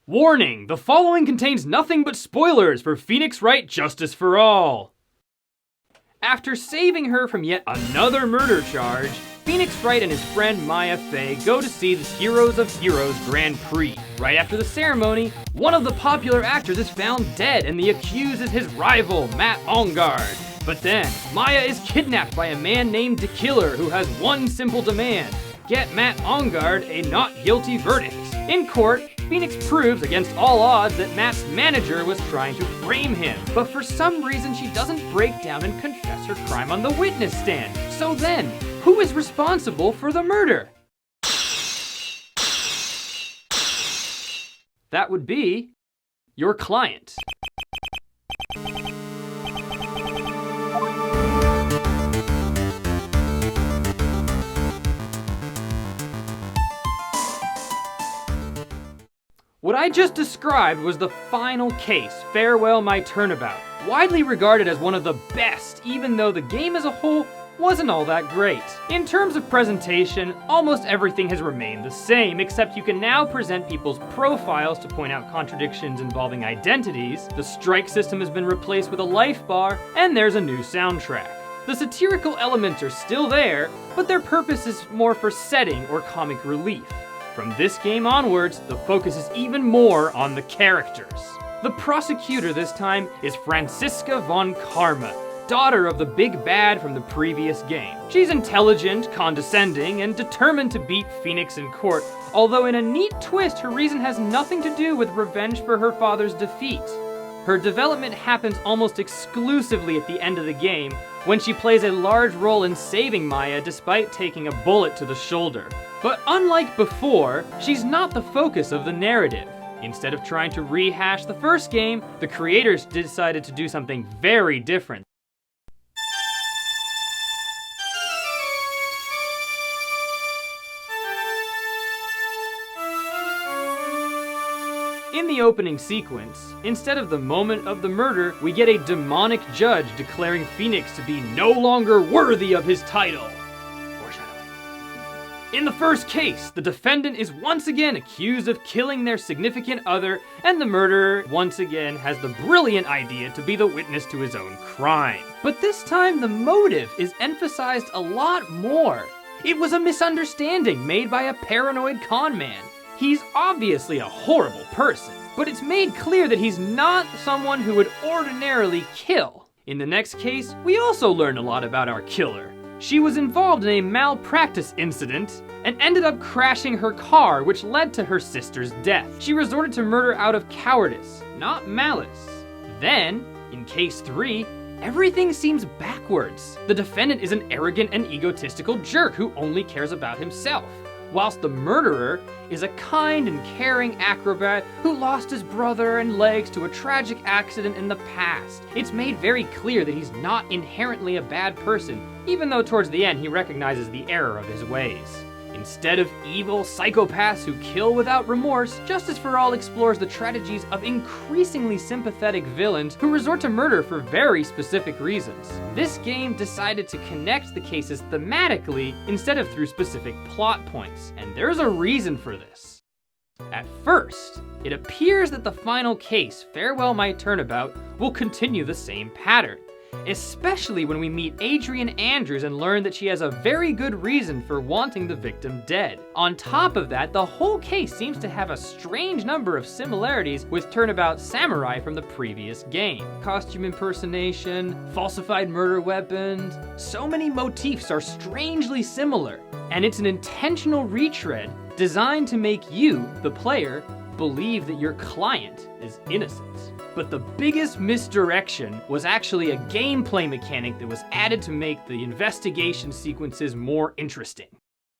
Warning! The following contains nothing but spoilers for Phoenix Wright Justice for All. After saving her from yet another murder charge, Phoenix Wright and his friend Maya Fey go to see the Heroes of Heroes Grand Prix. Right after the ceremony, one of the popular actors is found dead and the accused is his rival, Mat Engarde. But then, Maya is kidnapped by a man named The Killer who has one simple demand: get Mat Engarde a not guilty verdict. In court, Phoenix proves against all odds that Matt's manager was trying to frame him, but for some reason she doesn't break down and confess her crime on the witness stand. So then, who is responsible for the murder? That would be your client. What I just described was the final case, Farewell My Turnabout, widely regarded as one of the best, even though the game as a whole wasn't all that great. In terms of presentation, almost everything has remained the same, except you can now present people's profiles to point out contradictions involving identities, the strike system has been replaced with a life bar, and there's a new soundtrack. The satirical elements are still there, but their purpose is more for setting or comic relief. From this game onwards, the focus is even more on the characters. The prosecutor this time is Franziska von Karma, daughter of the big bad from the previous game. She's intelligent, condescending, and determined to beat Phoenix in court, although in a neat twist, her reason has nothing to do with revenge for her father's defeat. Her development happens almost exclusively at the end of the game, when she plays a large role in saving Maya despite taking a bullet to the shoulder. But unlike before, she's not the focus of the narrative. Instead of trying to rehash the first game, the creators decided to do something very different. In the opening sequence, instead of the moment of the murder, we get a demonic judge declaring Phoenix to be no longer worthy of his title. In the first case, the defendant is once again accused of killing their significant other, and the murderer once again has the brilliant idea to be the witness to his own crime. But this time, the motive is emphasized a lot more. It was a misunderstanding made by a paranoid con man. He's obviously a horrible person, but it's made clear that he's not someone who would ordinarily kill. In the next case, we also learn a lot about our killer. She was involved in a malpractice incident and ended up crashing her car, which led to her sister's death. She resorted to murder out of cowardice, not malice. Then, in case 3, everything seems backwards. The defendant is an arrogant and egotistical jerk who only cares about himself, whilst the murderer is a kind and caring acrobat who lost his brother and legs to a tragic accident in the past. It's made very clear that he's not inherently a bad person, even though towards the end he recognizes the error of his ways. Instead of evil psychopaths who kill without remorse, Justice for All explores the tragedies of increasingly sympathetic villains who resort to murder for very specific reasons. This game decided to connect the cases thematically instead of through specific plot points, and there's a reason for this. At first, it appears that the final case, Farewell My Turnabout, will continue the same pattern, especially when we meet Adrian Andrews and learn that she has a very good reason for wanting the victim dead. On top of that, the whole case seems to have a strange number of similarities with Turnabout Samurai from the previous game. Costume impersonation, falsified murder weapons, so many motifs are strangely similar, and it's an intentional retread designed to make you, the player, believe that your client is innocent. But the biggest misdirection was actually a gameplay mechanic that was added to make the investigation sequences more interesting.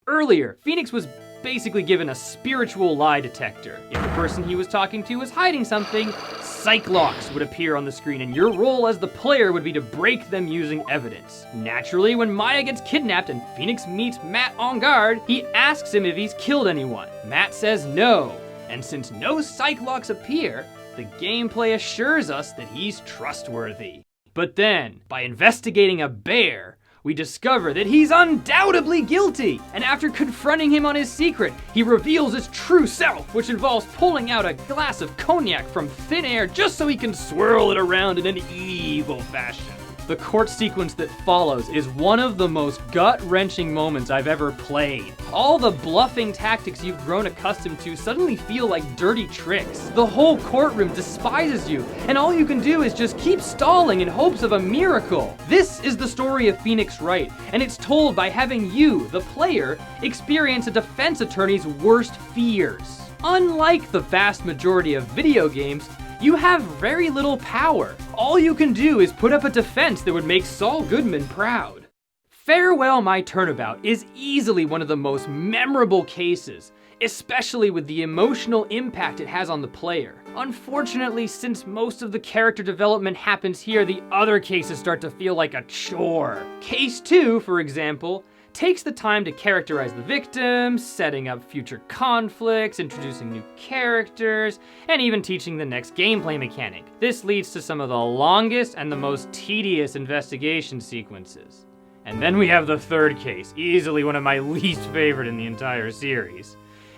Earlier, Phoenix was basically given a spiritual lie detector. If the person he was talking to was hiding something, psych locks would appear on the screen, and your role as the player would be to break them using evidence. Naturally, when Maya gets kidnapped and Phoenix meets Mat Engarde, he asks him if he's killed anyone. Mat says no, and since no psych locks appear, the gameplay assures us that he's trustworthy. But then, by investigating a bear, we discover that he's undoubtedly guilty. And after confronting him on his secret, he reveals his true self, which involves pulling out a glass of cognac from thin air just so he can swirl it around in an evil fashion. The court sequence that follows is one of the most gut-wrenching moments I've ever played. All the bluffing tactics you've grown accustomed to suddenly feel like dirty tricks. The whole courtroom despises you, and all you can do is just keep stalling in hopes of a miracle. This is the story of Phoenix Wright, and it's told by having you, the player, experience a defense attorney's worst fears. Unlike the vast majority of video games, you have very little power. All you can do is put up a defense that would make Saul Goodman proud. Farewell My Turnabout is easily one of the most memorable cases, especially with the emotional impact it has on the player. Unfortunately, since most of the character development happens here, the other cases start to feel like a chore. Case 2, for example, takes the time to characterize the victims, setting up future conflicts, introducing new characters, and even teaching the next gameplay mechanic. This leads to some of the longest and the most tedious investigation sequences. And then we have the third case, easily one of my least favorite in the entire series.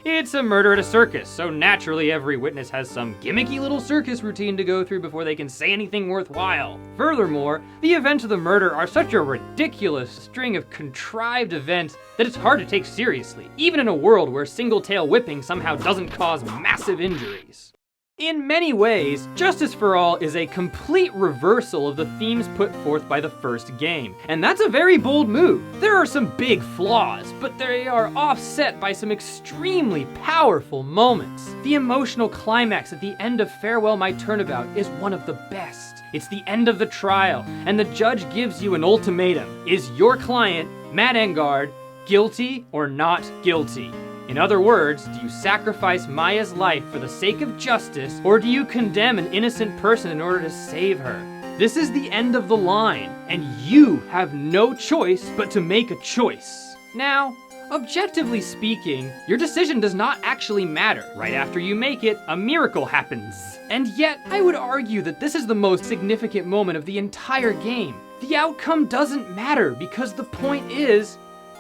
It's a murder at a circus, so naturally every witness has some gimmicky little circus routine to go through before they can say anything worthwhile. Furthermore, the events of the murder are such a ridiculous string of contrived events that it's hard to take seriously, even in a world where single-tail whipping somehow doesn't cause massive injuries. In many ways, Justice for All is a complete reversal of the themes put forth by the first game, and that's a very bold move. There are some big flaws, but they are offset by some extremely powerful moments. The emotional climax at the end of Farewell My Turnabout is one of the best. It's the end of the trial, and the judge gives you an ultimatum. Is your client, Mat Engarde, guilty or not guilty? In other words, do you sacrifice Maya's life for the sake of justice, or do you condemn an innocent person in order to save her? This is the end of the line, and you have no choice but to make a choice. Now, objectively speaking, your decision does not actually matter. Right after you make it, a miracle happens. And yet, I would argue that this is the most significant moment of the entire game. The outcome doesn't matter, because the point is,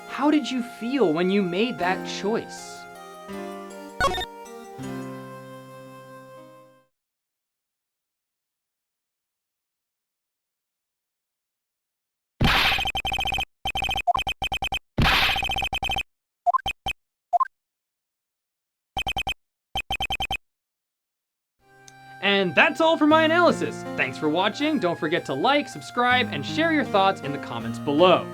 how did you feel when you made that choice? And that's all for my analysis. Thanks for watching. Don't forget to like, subscribe, and share your thoughts in the comments below.